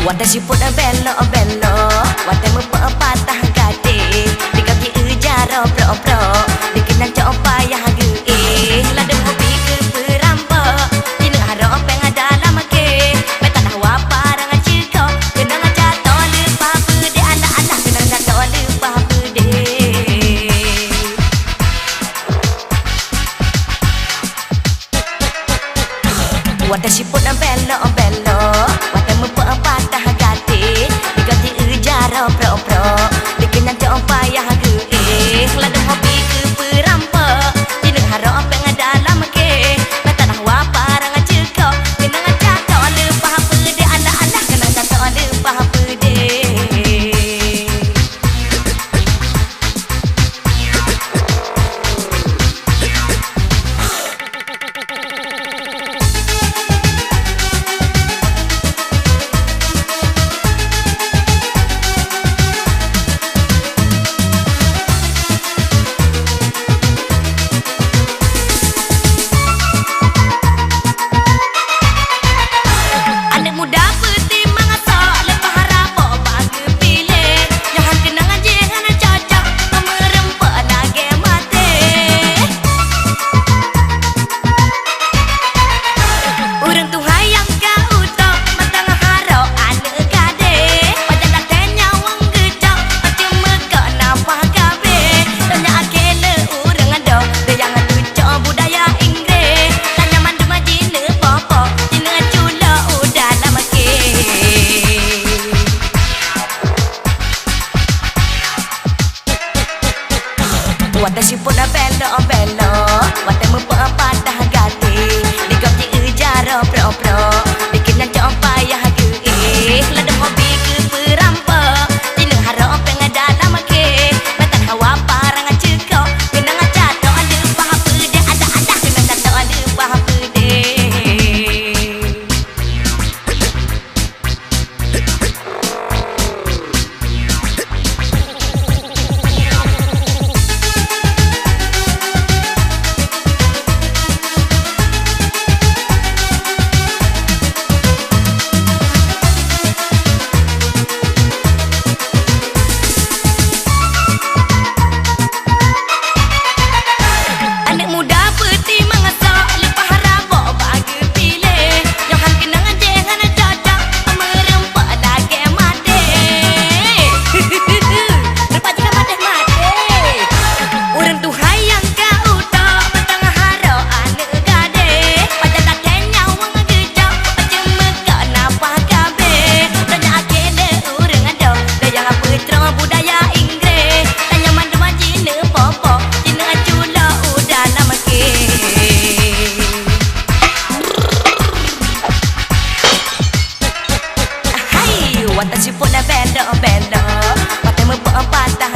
Watashi pun belok belok, watai mepek patah gade. Dikaki ujara pro pro, dikenal cok payah ge. Ladem hobi ke perampok, dina harap peng dalam ke. Betanah waparang ciko, kenang jatuh lupa pede anak-anak, kenang jatuh lupa pede. Watashi pun belok belok, watai mepek patah gade. Dikaki ujara pro pro, dikenal cok payah ge. Ladem hobi ke perampok, dina harap peng dalam ke. Betanah waparang ciko, kenang jatuh lupa pede anak-anak, kenang jatuh lupa pede. Anak muda putih mengasok, lepas harapok bagi pilih. Jangan kenangan jangan cocok, merempek lagi mati. Urang Tuhan yang kau utok, matang harap anak gade. Pada datang nyawang gecok, macam megak nafah kabe. Tanya akele urang ado, dia jangan tucok budaya Inggeris. Tanya mandu majina popo, jina cula udah lama ke. Watashi pun belok belok, watai mepek patah gade. Dikaki ujara pro pro, dikenal cok payah ge. Ladem hobi ke perampok, jina harap peng dalam ke. Betan hawa parang ceko, kenang jatuh lupa pede anak-anak, kenang jatuh lupa pede. Anak muda putih mengasok, lepas harapok bagi pilih. Jangan kenangan jangan cocok, merempek lagi mati. Lepas jika mati. Urang Tuhan yang kau utok, betang harap anak gade. Pada datang nyawang gecok, macam megak nafah kabe. Tanya akele urang ado, dia jangan putra budaya Inggeris. Tanya mandu majina popo, jina cula udah lama ke. Hai, watashi pun belok belok, watai mepek patah